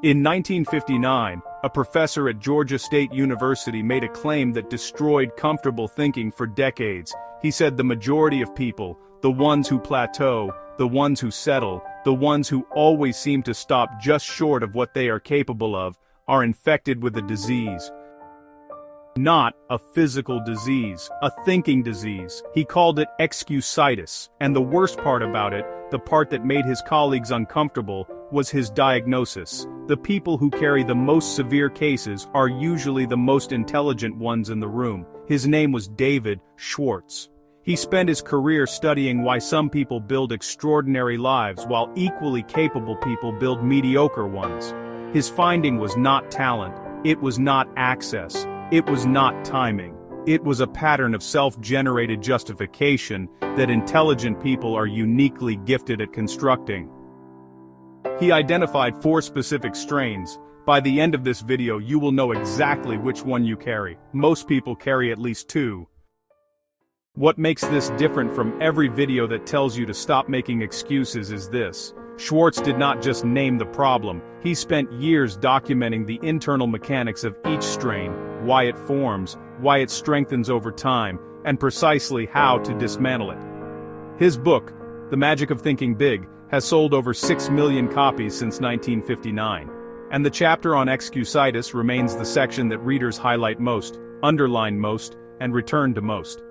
In 1959, a professor at Georgia State University made a claim that destroyed comfortable thinking for decades. He said the majority of people, the ones who plateau, the ones who settle, the ones who always seem to stop just short of what they are capable of, are infected with a disease. Not a physical disease, a thinking disease. He called it Excusitis, and the worst part about it, the part that made his colleagues uncomfortable, was his diagnosis. The people who carry the most severe cases are usually the most intelligent ones in the room. His name was David Schwartz. He spent his career studying why some people build extraordinary lives while equally capable people build mediocre ones. His finding was not talent, it was not access, it was not timing. It was a pattern of self-generated justification that intelligent people are uniquely gifted at constructing. He identified 4 specific strains. By the end of this video you will know exactly which one you carry. Most people carry at least 2. What makes this different from every video that tells you to stop making excuses is this. Schwartz did not just name the problem, he spent years documenting the internal mechanics of each strain, why it forms, why it strengthens over time, and precisely how to dismantle it. His book, The Magic of Thinking Big, has sold over 6 million copies since 1959. And the chapter on Excusitis remains the section that readers highlight most, underline most, and return to most.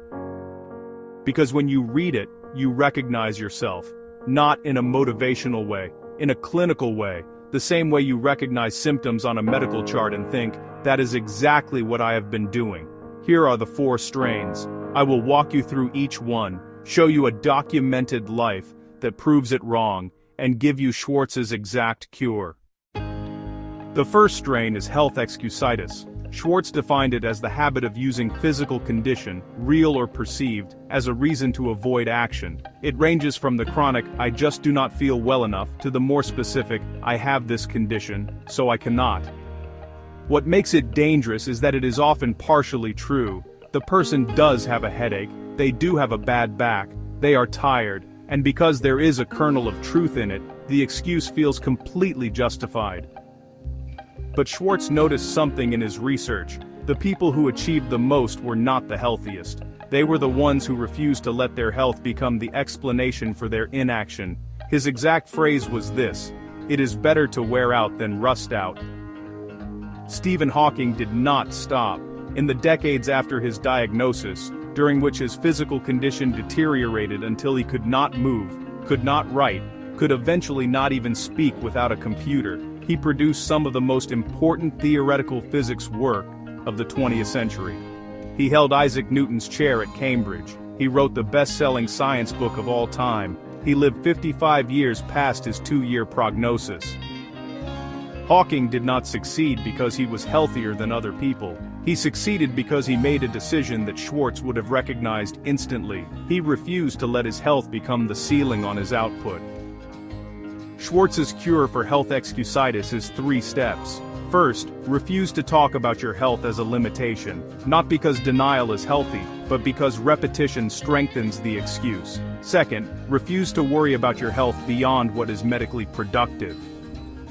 Because when you read it, you recognize yourself. Not in a motivational way, in a clinical way, the same way you recognize symptoms on a medical chart and think, that is exactly what I have been doing. Here are the 4 strains. I will walk you through each one, show you a documented life that proves it wrong, and give you Schwartz's exact cure. The first strain is health excusitis. Schwartz defined it as the habit of using physical condition, real or perceived, as a reason to avoid action. It ranges from the chronic, I just do not feel well enough, to the more specific, I have this condition, so I cannot. What makes it dangerous is that it is often partially true. The person does have a headache, they do have a bad back, they are tired, and because there is a kernel of truth in it, the excuse feels completely justified. But Schwartz noticed something in his research. The people who achieved the most were not the healthiest. They were the ones who refused to let their health become the explanation for their inaction. His exact phrase was this: "It is better to wear out than rust out." Stephen Hawking did not stop. In the decades after his diagnosis, during which his physical condition deteriorated until he could not move, could not write, could eventually not even speak without a computer, he produced some of the most important theoretical physics work of the 20th century. He held Isaac Newton's chair at Cambridge. He wrote the best-selling science book of all time. He lived 55 years past his 2-year prognosis. Hawking did not succeed because he was healthier than other people. He succeeded because he made a decision that Schwartz would have recognized instantly. He refused to let his health become the ceiling on his output. Schwartz's cure for health excusitis is 3 steps. First, refuse to talk about your health as a limitation, not because denial is healthy, but because repetition strengthens the excuse. Second, refuse to worry about your health beyond what is medically productive.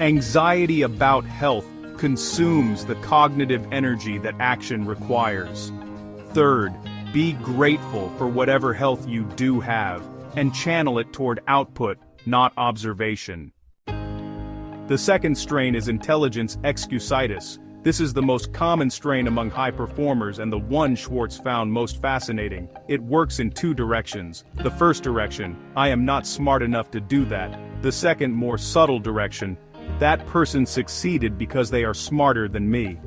Anxiety about health consumes the cognitive energy that action requires. Third, be grateful for whatever health you do have, and channel it toward output, not observation. The second strain is intelligence excusitis. This is the most common strain among high performers and the one Schwartz found most fascinating. It works in 2 directions. The first direction, I am not smart enough to do that. The second, more subtle direction, that person succeeded because they are smarter than me.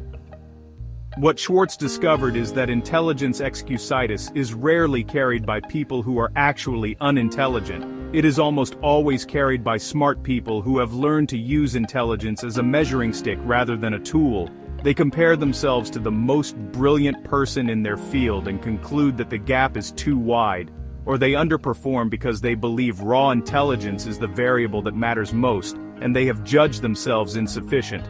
What Schwartz discovered is that intelligence excusitis is rarely carried by people who are actually unintelligent. It is almost always carried by smart people who have learned to use intelligence as a measuring stick rather than a tool. They compare themselves to the most brilliant person in their field and conclude that the gap is too wide, or they underperform because they believe raw intelligence is the variable that matters most, and they have judged themselves insufficient.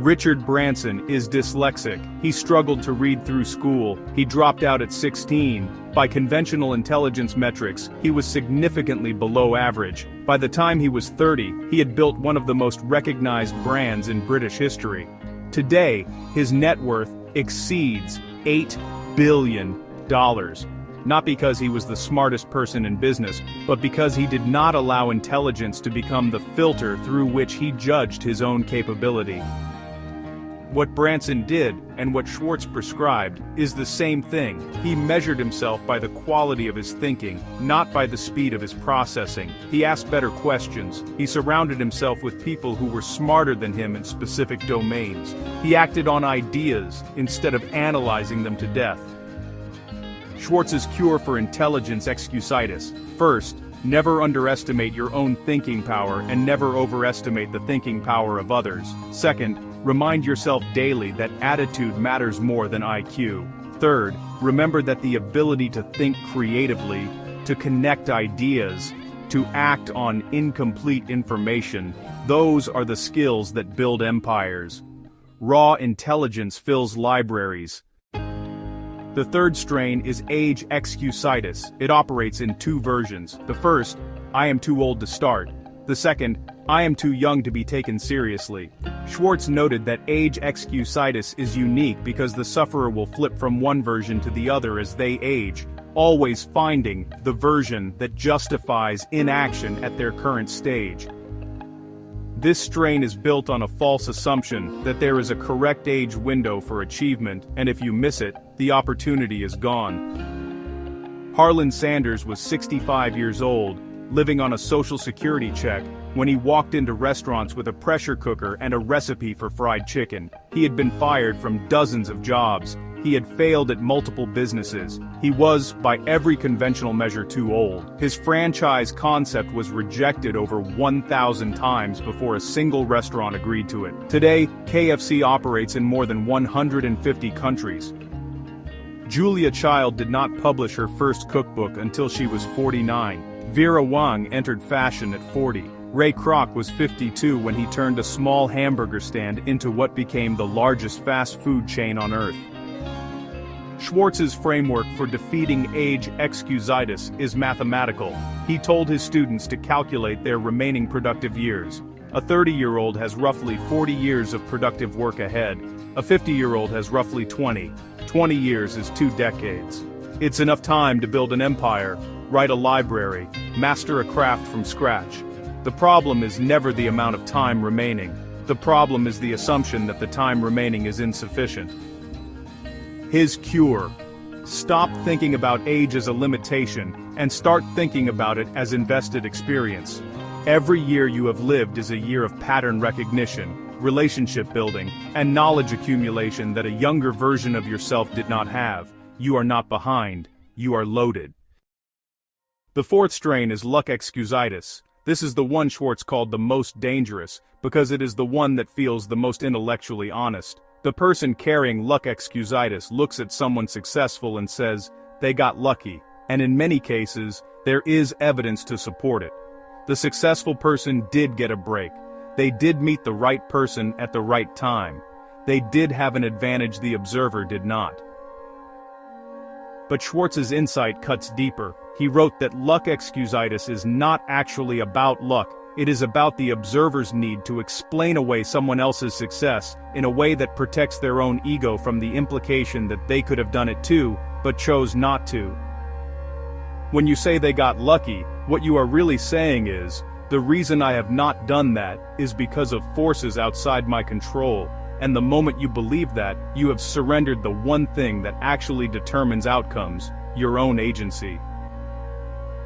Richard Branson is dyslexic. He struggled to read through school. He dropped out at 16. By conventional intelligence metrics, he was significantly below average. By the time he was 30, he had built one of the most recognized brands in British history. Today, his net worth exceeds $8 billion. Not because he was the smartest person in business, but because he did not allow intelligence to become the filter through which he judged his own capability. What Branson did, and what Schwartz prescribed, is the same thing. He measured himself by the quality of his thinking, not by the speed of his processing. He asked better questions. He surrounded himself with people who were smarter than him in specific domains. He acted on ideas, instead of analyzing them to death. Schwartz's cure for intelligence excusitis. First, never underestimate your own thinking power and never overestimate the thinking power of others. Second, remind yourself daily that attitude matters more than IQ. Third, remember that the ability to think creatively, to connect ideas, to act on incomplete information, those are the skills that build empires. Raw intelligence fills libraries. The third strain is age excusitis. It operates in two versions. The first, I am too old to start. The second, I am too young to be taken seriously. Schwartz noted that age excusitis is unique because the sufferer will flip from one version to the other as they age, always finding the version that justifies inaction at their current stage. This strain is built on a false assumption that there is a correct age window for achievement, and if you miss it, the opportunity is gone. Harlan Sanders was 65 years old, living on a Social Security check, when he walked into restaurants with a pressure cooker and a recipe for fried chicken. He had been fired from dozens of jobs. He had failed at multiple businesses. He was, by every conventional measure, too old. His franchise concept was rejected over 1,000 times before a single restaurant agreed to it. Today, KFC operates in more than 150 countries. Julia Child did not publish her first cookbook until she was 49. Vera Wang entered fashion at 40. Ray Kroc was 52 when he turned a small hamburger stand into what became the largest fast food chain on earth. Schwartz's framework for defeating age excusitis is mathematical. He told his students to calculate their remaining productive years. A 30-year-old has roughly 40 years of productive work ahead. A 50-year-old has roughly 20. 20 years is 2 decades. It's enough time to build an empire, write a library, master a craft from scratch. The problem is never the amount of time remaining. The problem is the assumption that the time remaining is insufficient. His cure: stop thinking about age as a limitation, and start thinking about it as invested experience. Every year you have lived is a year of pattern recognition, relationship building, and knowledge accumulation that a younger version of yourself did not have. You are not behind, you are loaded. The fourth strain is luck excusitis. This is the one Schwartz called the most dangerous, because it is the one that feels the most intellectually honest. The person carrying luck excusitis looks at someone successful and says, they got lucky, and in many cases, there is evidence to support it. The successful person did get a break. They did meet the right person at the right time. They did have an advantage the observer did not. But Schwartz's insight cuts deeper. He wrote that luck excusitis is not actually about luck. It is about the observer's need to explain away someone else's success in a way that protects their own ego from the implication that they could have done it too, but chose not to. When you say they got lucky, what you are really saying is, the reason I have not done that is because of forces outside my control, and the moment you believe that, you have surrendered the one thing that actually determines outcomes, your own agency.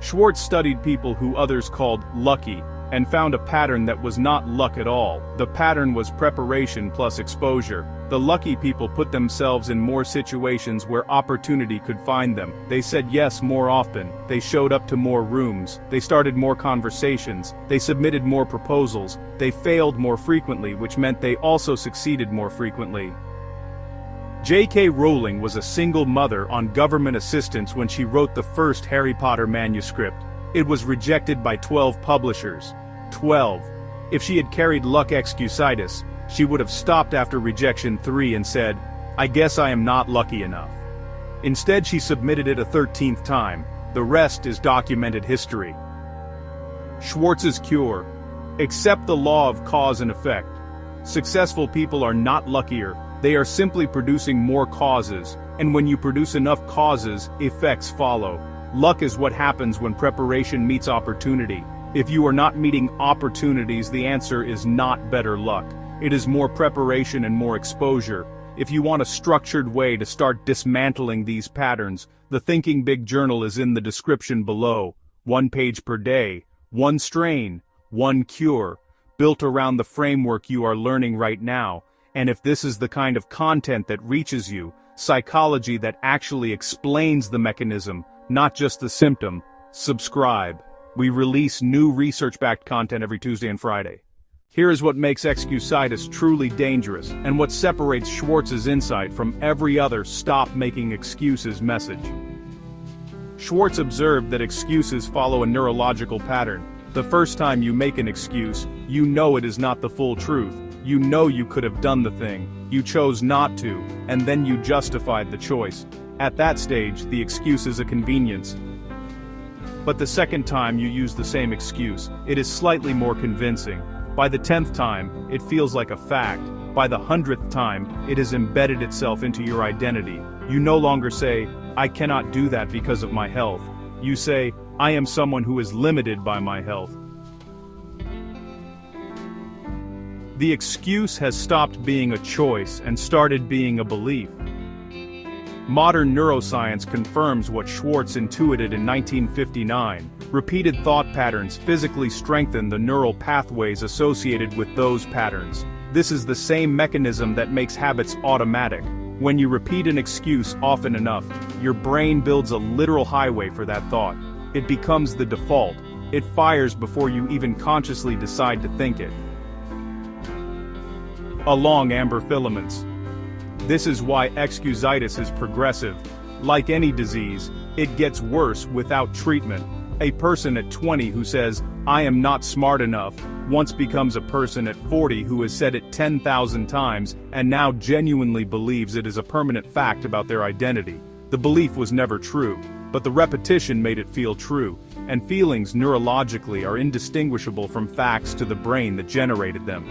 Schwartz studied people who others called lucky, and found a pattern that was not luck at all. The pattern was preparation plus exposure. The lucky people put themselves in more situations where opportunity could find them. They said yes more often. They showed up to more rooms. They started more conversations. They submitted more proposals. They failed more frequently, which meant they also succeeded more frequently. J.K. Rowling was a single mother on government assistance when she wrote the first Harry Potter manuscript. It was rejected by 12 publishers. 12. If she had carried luck excusitis, she would have stopped after rejection 3 and said, I guess I am not lucky enough. Instead she submitted it a 13th time. The rest is documented history. Schwartz's cure. Accept the law of cause and effect. Successful people are not luckier, they are simply producing more causes, and when you produce enough causes, effects follow. Luck is what happens when preparation meets opportunity. If you are not meeting opportunities, the answer is not better luck. It is more preparation and more exposure. If you want a structured way to start dismantling these patterns, the Thinking Big Journal is in the description below. 1 page per day, 1 strain, 1 cure, built around the framework you are learning right now. And if this is the kind of content that reaches you, psychology that actually explains the mechanism, not just the symptom, subscribe. We release new research-backed content every Tuesday and Friday. Here is what makes Excusitis truly dangerous, and what separates Schwartz's insight from every other "stop making excuses" message. Schwartz observed that excuses follow a neurological pattern. The first time you make an excuse, you know it is not the full truth. You know you could have done the thing, you chose not to, and then you justified the choice. At that stage, the excuse is a convenience. But the second time you use the same excuse, it is slightly more convincing. By the 10th time, it feels like a fact. By the 100th time, it has embedded itself into your identity. You no longer say, "I cannot do that because of my health." You say, "I am someone who is limited by my health." The excuse has stopped being a choice and started being a belief. Modern neuroscience confirms what Schwartz intuited in 1959. Repeated thought patterns physically strengthen the neural pathways associated with those patterns. This is the same mechanism that makes habits automatic. When you repeat an excuse often enough, your brain builds a literal highway for that thought. It becomes the default. It fires before you even consciously decide to think it. Along amber filaments. This is why excusitis is progressive. Like any disease, it gets worse without treatment. A person at 20 who says, "I am not smart enough," once becomes a person at 40 who has said it 10,000 times and now genuinely believes it is a permanent fact about their identity. The belief was never true, but the repetition made it feel true, and feelings neurologically are indistinguishable from facts to the brain that generated them.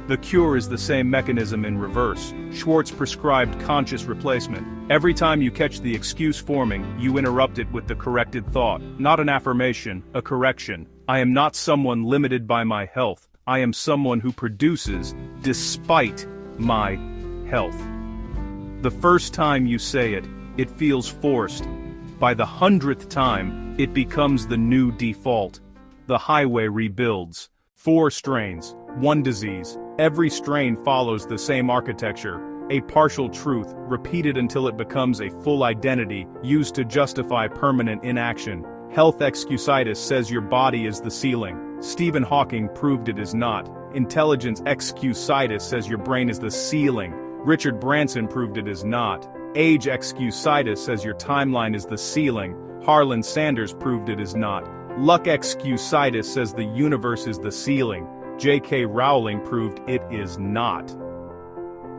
The cure is the same mechanism in reverse. Schwartz prescribed conscious replacement. Every time you catch the excuse forming, you interrupt it with the corrected thought. Not an affirmation, a correction. I am not someone limited by my health. I am someone who produces despite my health. The first time you say it, it feels forced. By the 100th time, it becomes the new default. The highway rebuilds. 4 strains, 1 disease. Every strain follows the same architecture, a partial truth, repeated until it becomes a full identity, used to justify permanent inaction. Health excusitis says your body is the ceiling. Stephen Hawking proved it is not. Intelligence excusitis says your brain is the ceiling. Richard Branson proved it is not. Age excusitis says your timeline is the ceiling. Harlan Sanders proved it is not. Luck excusitis says the universe is the ceiling. J.K. Rowling proved it is not.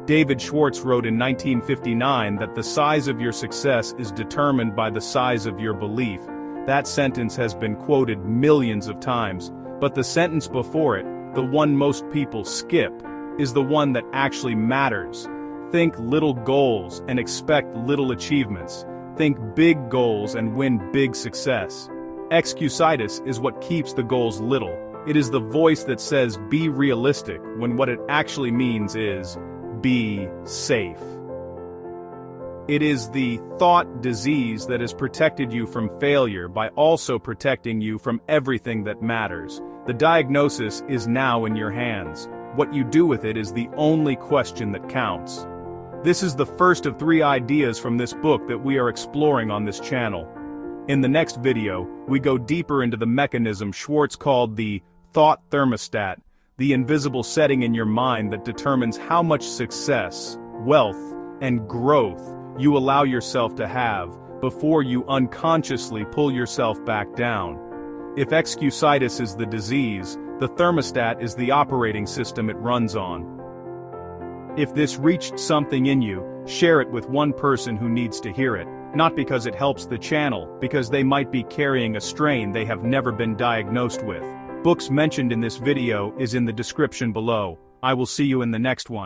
David Schwartz wrote in 1959 that the size of your success is determined by the size of your belief. That sentence has been quoted millions of times, but the sentence before it, the one most people skip, is the one that actually matters. Think little goals and expect little achievements. Think big goals and win big success. Excusitis is what keeps the goals little. It is the voice that says be realistic when what it actually means is be safe. It is the thought disease that has protected you from failure by also protecting you from everything that matters. The diagnosis is now in your hands. What you do with it is the only question that counts. This is the first of 3 ideas from this book that we are exploring on this channel. In the next video, we go deeper into the mechanism Schwartz called the thought thermostat, the invisible setting in your mind that determines how much success, wealth, and growth you allow yourself to have before you unconsciously pull yourself back down. If excusitis is the disease, the thermostat is the operating system it runs on. If this reached something in you, share it with one person who needs to hear it. Not because it helps the channel, because they might be carrying a strain they have never been diagnosed with. Books mentioned in this video is in the description below. I will see you in the next one.